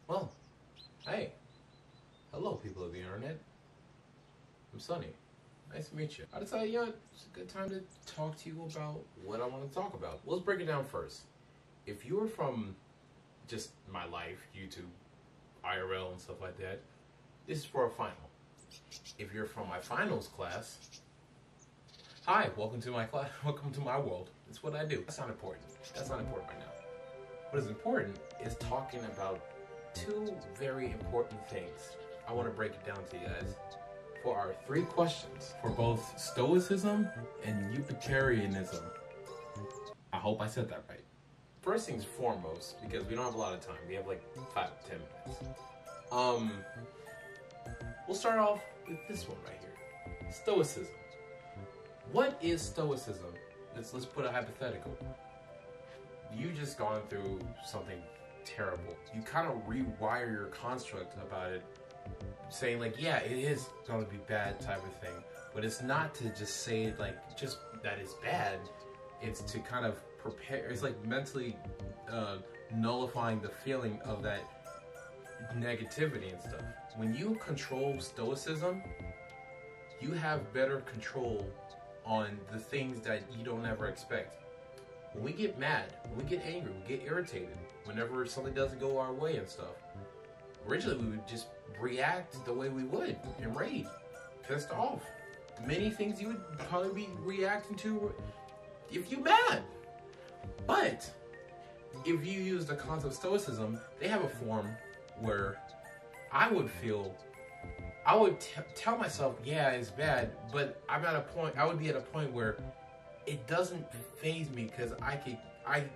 Well, hey, hello people of the internet. I'm Sunny. Nice to meet you. I decided, it's a good time to talk to you about what I want to talk about. Let's break it down first. If you're from just my life, YouTube, IRL and stuff like that, this is for a final. If you're from my finals class, hi, welcome to my class, welcome to my world. That's what I do. That's not important. That's not important right now. What is important is talking about two very important things. I want to break it down to you guys for our 3 questions for both Stoicism and Epicureanism. I hope I said that right. First things foremost, because we don't have a lot of time. We have like 5-10 minutes. We'll start off with this one right here. Stoicism. What is Stoicism? Let's put a hypothetical. You just gone through something terrible. You kind of rewire your construct about it, saying like, yeah, it is going to be bad type of thing. But it's not to just say it like just that it's bad. It's to kind of prepare. It's like mentally nullifying the feeling of that negativity and stuff. When you control Stoicism, you have better control on the things that you don't ever expect. When we get mad, when we get angry, we get irritated, whenever something doesn't go our way and stuff, originally we would just react the way we would, enraged, pissed off. Many things you would probably be reacting to if you're mad. But if you use the concept of Stoicism, they have a form where I would tell myself, yeah, it's bad, but I'm at a point, I would be at a point where it doesn't faze me because I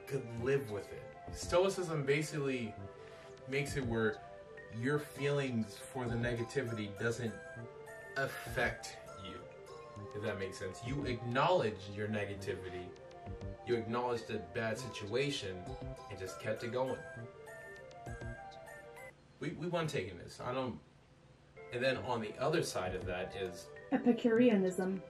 could live with it. Stoicism basically makes it where your feelings for the negativity doesn't affect you, if that makes sense. You acknowledge your negativity, you acknowledge the bad situation, and just kept it going. We want taking this. And then on the other side of that is Epicureanism.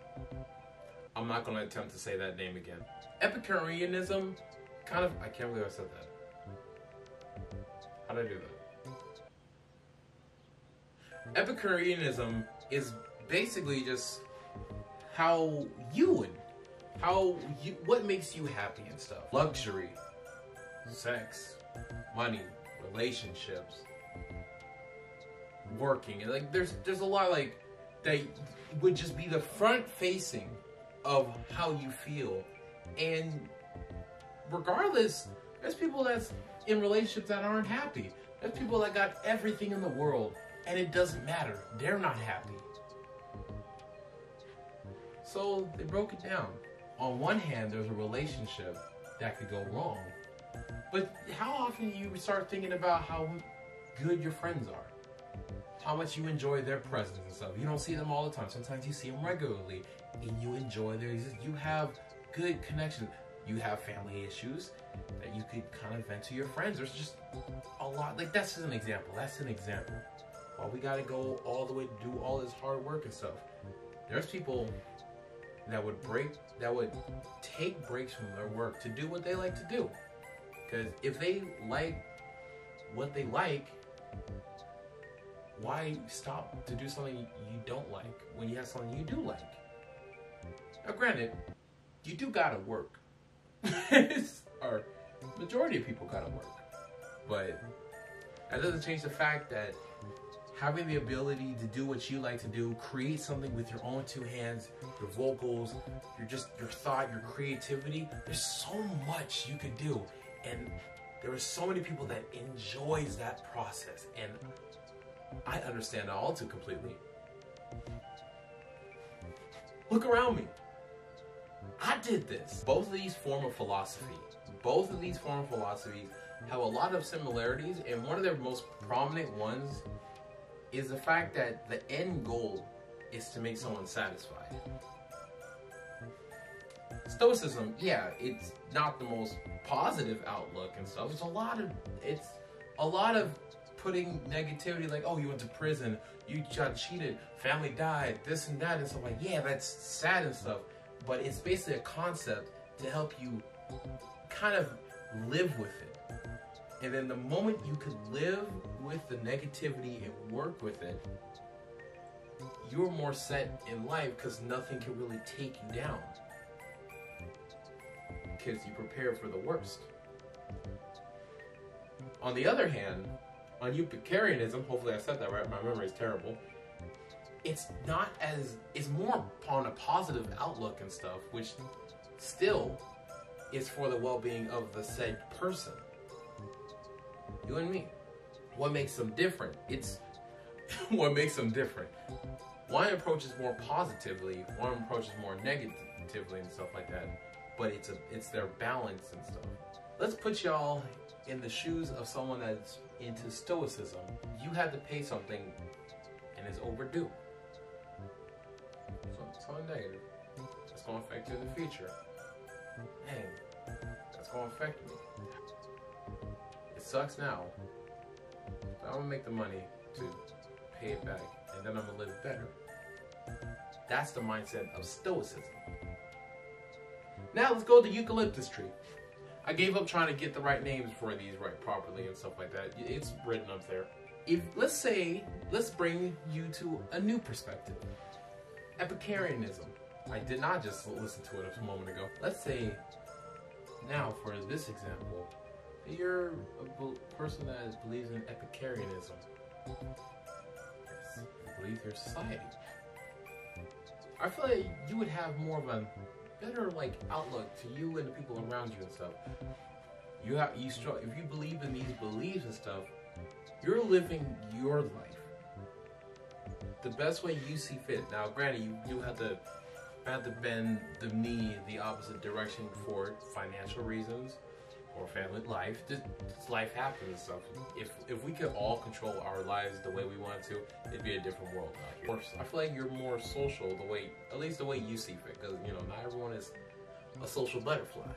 I'm not going to attempt to say that name again. Epicureanism, kind of, I can't believe I said that. How did I do that? Epicureanism is basically just what makes you happy and stuff. Luxury, sex, money, relationships, working, and like there's a lot like that would just be the front facing of how you feel. And regardless, there's people that's in relationships that aren't happy. There's people that got everything in the world and it doesn't matter. They're not happy. So they broke it down. On one hand, there's a relationship that could go wrong. But how often do you start thinking about how good your friends are? How much you enjoy their presence and stuff. You don't see them all the time. Sometimes you see them regularly and you enjoy their existence. You have good connections. You have family issues that you could kind of vent to your friends. There's just a lot. Like, that's just an example. That's an example. Well, we got to go all the way to do all this hard work and stuff. There's people that would take breaks from their work to do what they like to do. Because if they like what they like, why stop to do something you don't like when you have something you do like? Now, granted, you do gotta work. Or majority of people gotta work. But that doesn't change the fact that having the ability to do what you like to do, create something with your own 2 hands, your vocals, your thought, your creativity, there's so much you could do. And there are so many people that enjoys that process. And I understand that all too completely. Look around me. I did this. Both of these forms of philosophies have a lot of similarities, and one of their most prominent ones is the fact that the end goal is to make someone satisfied. Stoicism, yeah, it's not the most positive outlook and stuff. It's a lot of putting negativity, like, oh, you went to prison, you got cheated, family died, this and that and stuff. Like, yeah, that's sad and stuff, but it's basically a concept to help you kind of live with it. And then the moment you could live with the negativity and work with it, you're more set in life because nothing can really take you down. Because you prepare for the worst. On the other hand, on Epicureanism, hopefully I said that right, my memory is terrible, it's more on a positive outlook and stuff, which still is for the well-being of the said person. You and me. What makes them different? What makes them different. One approaches more positively, one approaches more negatively and stuff like that. But it's their balance and stuff. Let's put y'all in the shoes of someone that's into Stoicism. You had to pay something and it's overdue. So it's all negative. It's going to affect you in the future. Dang, that's going to affect me. It sucks now. But I'm going to make the money to pay it back, and then I'm going to live better. That's the mindset of Stoicism. Now let's go to the eucalyptus tree. I gave up trying to get the right names for these right properly and stuff like that. It's written up there. Let's bring you to a new perspective. Epicureanism. I did not just listen to it a moment ago. Let's say, now for this example, you're a person that believes in Epicureanism. You believe your society. I feel like you would have more of a better outlook to you and the people around you and stuff. If you believe in these beliefs and stuff, you're living your life the best way you see fit. Now, granted, you do have to bend the knee the opposite direction for financial reasons or family life. This life happens and stuff. If we could all control our lives the way we wanted to, it'd be a different world out here. I feel like you're more social at least the way you see fit, because not everyone is a social butterfly.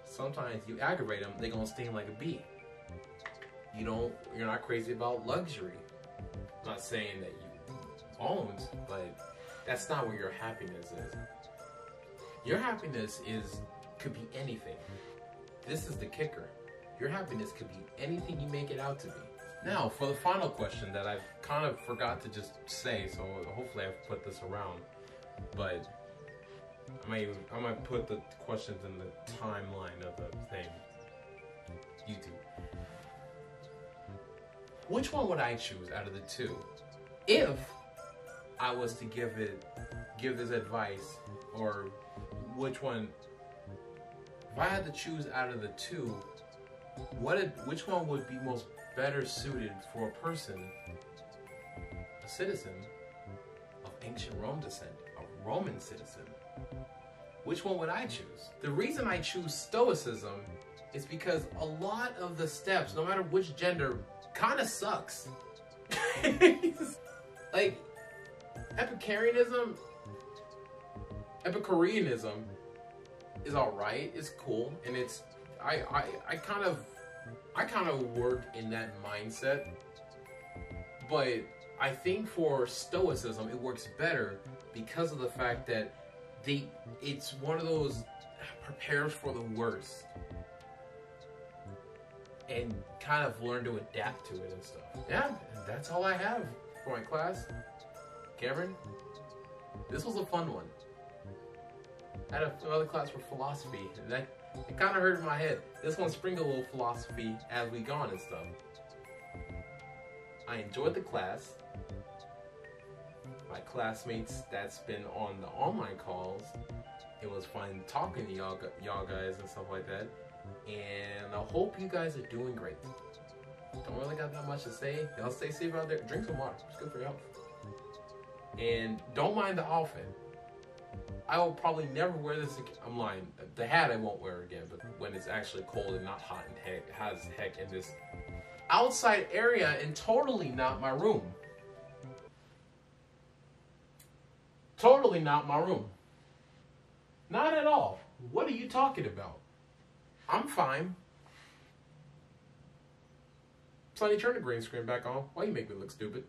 Sometimes you aggravate them, they're gonna sting like a bee. You're not crazy about luxury. I'm not saying that you own, but that's not where your happiness is. Your happiness could be anything. This is the kicker. Your happiness could be anything you make it out to be. Now, for the final question that I kind of forgot to just say, so hopefully I've put this around, but I might put the questions in the timeline of the thing. YouTube. Which one would I choose out of the two? If I was to give this advice, or which one, if I had to choose out of the two, which one would be most better suited for a person, a citizen of ancient Rome descent, a Roman citizen? Which one would I choose? The reason I choose Stoicism is because a lot of the steps, no matter which gender, kind of sucks. Like, Epicureanism is alright, it's cool, and I kind of work in that mindset, but I think for Stoicism it works better because of the fact that it's one of those prepares for the worst and kind of learn to adapt to it and stuff. Yeah, and that's all I have for my class. Cameron, this was a fun one. I had another class for philosophy, and it kind of hurt in my head. This one sprinkled a little philosophy as we gone and stuff. I enjoyed the class. My classmates that's been on the online calls, it was fun talking to y'all guys and stuff like that. And I hope you guys are doing great. Don't really got that much to say. Y'all stay safe out there. Drink some water. It's good for your health. And don't mind the outfit. I will probably never wear this again. I'm lying. The hat I won't wear again, but when it's actually cold and not hot as heck in this outside area and totally not my room. Totally not my room. Not at all. What are you talking about? I'm fine. Sonny, turn the green screen back on. Why you make me look stupid?